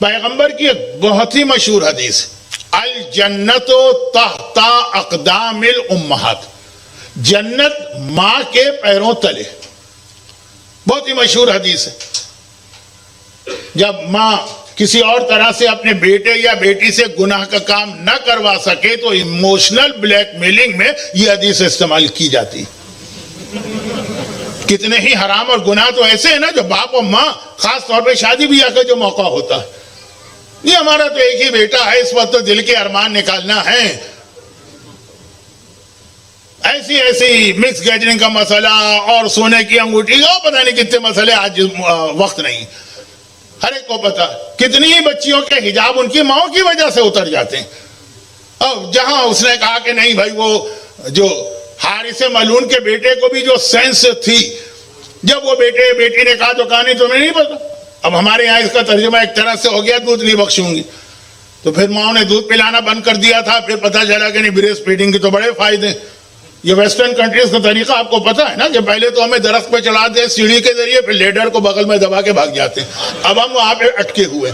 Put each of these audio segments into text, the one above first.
پیغمبر کی ایک بہت ہی مشہور حدیث، الجنت تحت اقدام الامہات، جنت ماں کے پیروں تلے، بہت ہی مشہور حدیث ہے۔ جب ماں کسی اور طرح سے اپنے بیٹے یا بیٹی سے گناہ کا کام نہ کروا سکے تو ایموشنل بلیک میلنگ میں یہ حدیث استعمال کی جاتی۔ کتنے ہی حرام اور گناہ تو ایسے ہیں نا جو باپ اور ماں، خاص طور پہ شادی بیاہ کا جو موقع ہوتا ہے، یہ ہمارا تو ایک ہی بیٹا ہے، اس وقت تو دل کے ارمان نکالنا ہے، ایسی مکس گیدرنگ کا مسئلہ اور سونے کی انگوٹھی کا پتہ نہیں کتنے مسئلے، آج وقت نہیں، ہر ایک کو پتا کتنی ہی بچیوں کے حجاب ان کی ماؤں کی وجہ سے اتر جاتے ہیں۔ اب جہاں اس نے کہا کہ نہیں بھائی، وہ جو حارث ملعون کے بیٹے کو بھی جو سینس تھی، جب وہ بیٹی نے کہا تو کہا نہیں تمہیں نہیں پتا، اب ہمارے یہاں اس کا ترجمہ ایک طرح سے ہو گیا دودھ نہیں بخشوں گی، تو پھر ماں نے دودھ پلانا بند کر دیا تھا، پھر پتا چلا کہ نہیں بریسٹ فیڈنگ کے تو بڑے فائدے۔ یہ ویسٹرن کنٹریز کا طریقہ آپ کو پتا ہے نا کہ پہلے تو ہمیں درخت پہ چڑھا دے سیڑھی کے ذریعے، پھر لیڈر کو بغل میں دبا کے بھاگ جاتے ہیں، اب ہم وہاں پہ اٹکے ہوئے۔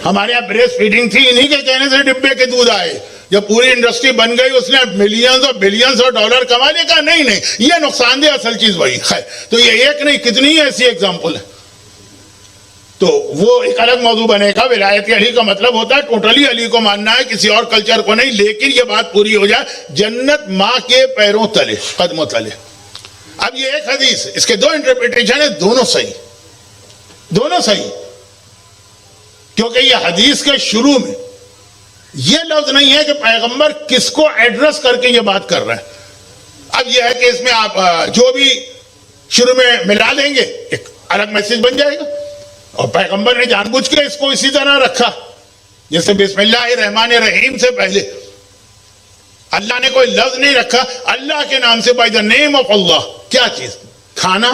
ہمارے یہاں بریسٹ فیڈنگ تھی، انہی کے کہنے سے ڈبے کے دودھ آئے، جب پوری انڈسٹری بن گئی اس نے ملینز اور بلینز اور ڈالر کما لے، کہا نہیں یہ نقصان دہ، اصل چیز وہی ہے۔ تو یہ ایک نہیں کتنی ہی ایسی ایگزامپل ہے، تو وہ ایک الگ موضوع بنے گا۔ ولایت علی کا مطلب ہوتا ہے ٹوٹلی علی کو ماننا ہے، کسی اور کلچر کو نہیں، لیکن یہ بات پوری ہو جائے، جنت ماں کے پیروں تلے، قدموں تلے۔ اب یہ ایک حدیث، اس کے دو انٹرپریٹیشن ہیں، دونوں صحیح، کیونکہ یہ حدیث کے شروع میں یہ لفظ نہیں ہے کہ پیغمبر کس کو ایڈریس کر کے یہ بات کر رہے ہیں۔ اب یہ ہے کہ اس میں آپ جو بھی شروع میں ملا دیں گے ایک الگ میسج بن جائے گا، اور پیغمبر نے جان بوجھ کے اس کو اسی طرح رکھا، جیسے بسم اللہ الرحمن الرحیم سے پہلے اللہ نے کوئی لفظ نہیں رکھا، اللہ کے نام سے، بائی دا نیم آف اللہ۔ کیا چیز؟ کھانا،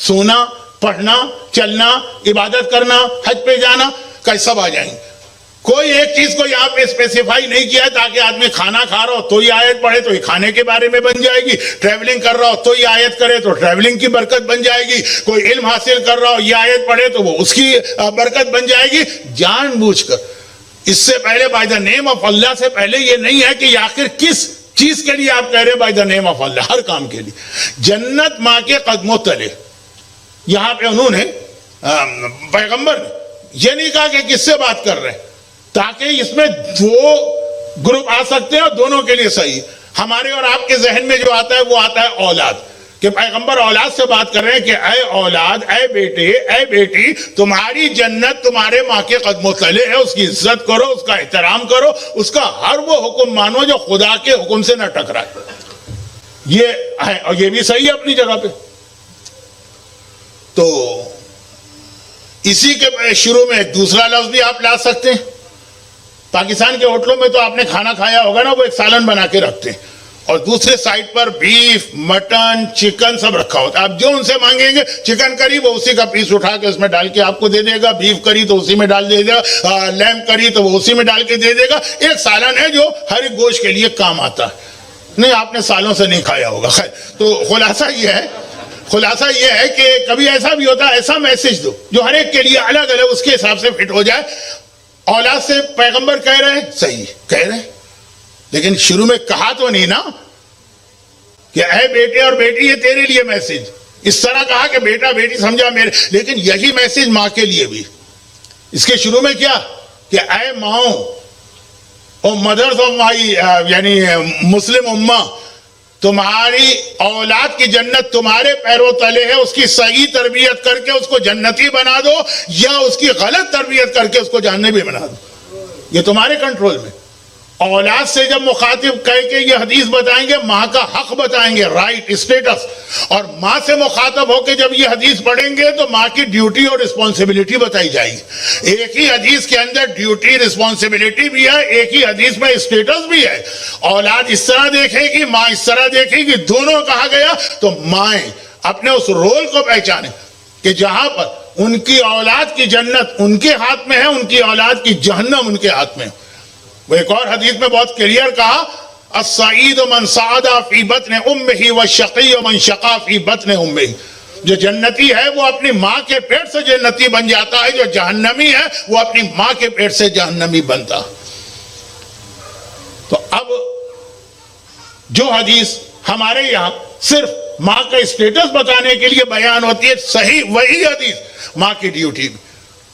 سونا، پڑھنا، چلنا، عبادت کرنا، حج پہ جانا کا سب آ جائیں گے۔ کوئی ایک چیز کو یہاں پہ اسپیسیفائی نہیں کیا ہے تاکہ آدمی کھانا کھا رہا ہو تو یہ آیت پڑھے تو یہ کھانے کے بارے میں بن جائے گی، ٹریولنگ کر رہا ہو تو یہ آیت کرے تو ٹریولنگ کی برکت بن جائے گی، کوئی علم حاصل کر رہا ہو یہ آیت پڑھے تو وہ اس کی برکت بن جائے گی۔ جان بوجھ کر اس سے پہلے بائی دا نیم آف اللہ سے پہلے یہ نہیں ہے کہ آخر کس چیز کے لیے آپ کہہ رہے بائی دا نیم آف اللہ، ہر کام کے لیے۔ جنت ماں کے قدموں تلے، یہاں پہ انہوں نے پیغمبر نے یہ نہیں کہا کہ کس سے بات کر رہے ہیں، تاکہ اس میں دو گروپ آ سکتے ہیں اور دونوں کے لیے صحیح۔ ہمارے اور آپ کے ذہن میں جو آتا ہے وہ آتا ہے اولاد، کہ پیغمبر اولاد سے بات کر رہے ہیں کہ اے اولاد، اے بیٹے، اے بیٹی، تمہاری جنت تمہارے ماں کے قدموں تلے ہے، اس کی عزت کرو، اس کا احترام کرو، اس کا ہر وہ حکم مانو جو خدا کے حکم سے نہ ٹکرائے۔ یہ ہے، اور یہ بھی صحیح ہے اپنی جگہ پہ۔ تو اسی کے شروع میں ایک دوسرا لفظ بھی آپ لا سکتے ہیں۔ پاکستان کے ہوٹلوں میں تو آپ نے کھانا کھایا ہوگا نا، وہ ایک سالن بنا کے رکھتے ہیں، اور دوسرے سائڈ پر بیف، مٹن، چکن سب رکھا ہوتا ہے۔ آپ جو ان سے مانگیں گے، چکن کری وہ اسی کا پیس اٹھا کے اس میں ڈال کے آپ کو دے دے گا، بیف کری تو اسی میں ڈال دے گا، لیمب کری تو وہ اسی میں ڈال کے دے دے گا۔ ایک سالن ہے جو ہر ایک گوشت کے لیے کام آتا ہے۔ نہیں، آپ نے سالوں سے نہیں کھایا ہوگا۔ خیر، تو خلاصہ یہ ہے کہ کبھی ایسا بھی ہوتا ہے، ایسا میسج دو جو ہر ایک کے لیے الگ الگ اس کے حساب سے فٹ ہو جائے۔ اولاد سے پیغمبر کہہ رہے ہیں، صحیح کہہ رہے ہیں، لیکن شروع میں کہا تو نہیں نا کہ اے بیٹے اور بیٹی یہ تیرے لیے میسج، اس طرح کہا کہ بیٹا بیٹی سمجھا میرے، لیکن یہی میسج ماں کے لیے بھی۔ اس کے شروع میں کیا کہ اے ماؤں اور مدرز آف مائی، یعنی مسلم امہ، تمہاری اولاد کی جنت تمہارے پیروں تلے ہے، اس کی صحیح تربیت کر کے اس کو جنتی بنا دو، یا اس کی غلط تربیت کر کے اس کو جہنمی بنا دو، یہ تمہارے کنٹرول میں۔ اولاد سے جب مخاطب کہہ کے یہ حدیث بتائیں گے، ماں کا حق بتائیں گے، رائٹ، اسٹیٹس، اور ماں سے مخاطب ہو کے جب یہ حدیث پڑھیں گے تو ماں کی ڈیوٹی اور رسپانسبلٹی بتائی جائے گی۔ ایک ہی حدیث کے اندر ڈیوٹی، رسپانسبلٹی بھی ہے، ایک ہی حدیث میں اسٹیٹس بھی ہے۔ اولاد اس طرح دیکھے گی، ماں اس طرح دیکھے گی، دونوں کہا گیا، تو مائیں اپنے اس رول کو پہچانیں کہ جہاں پر ان کی اولاد کی جنت ان کے ہاتھ میں ہے، ان کی اولاد کی جہنم ان کے ہاتھ میں ہے۔ وہ ایک اور حدیث میں بہت کلیئر کہا، السعید من سعد فی بطن امہ والشقی من شقا فی بطن امہ، جو جنتی ہے وہ اپنی ماں کے پیٹ سے جنتی بن جاتا ہے، جو جہنمی ہے وہ اپنی ماں کے پیٹ سے جہنمی بنتا۔ تو اب جو حدیث ہمارے یہاں صرف ماں کا اسٹیٹس بتانے کے لیے بیان ہوتی ہے، صحیح وہی حدیث ماں کی ڈیوٹی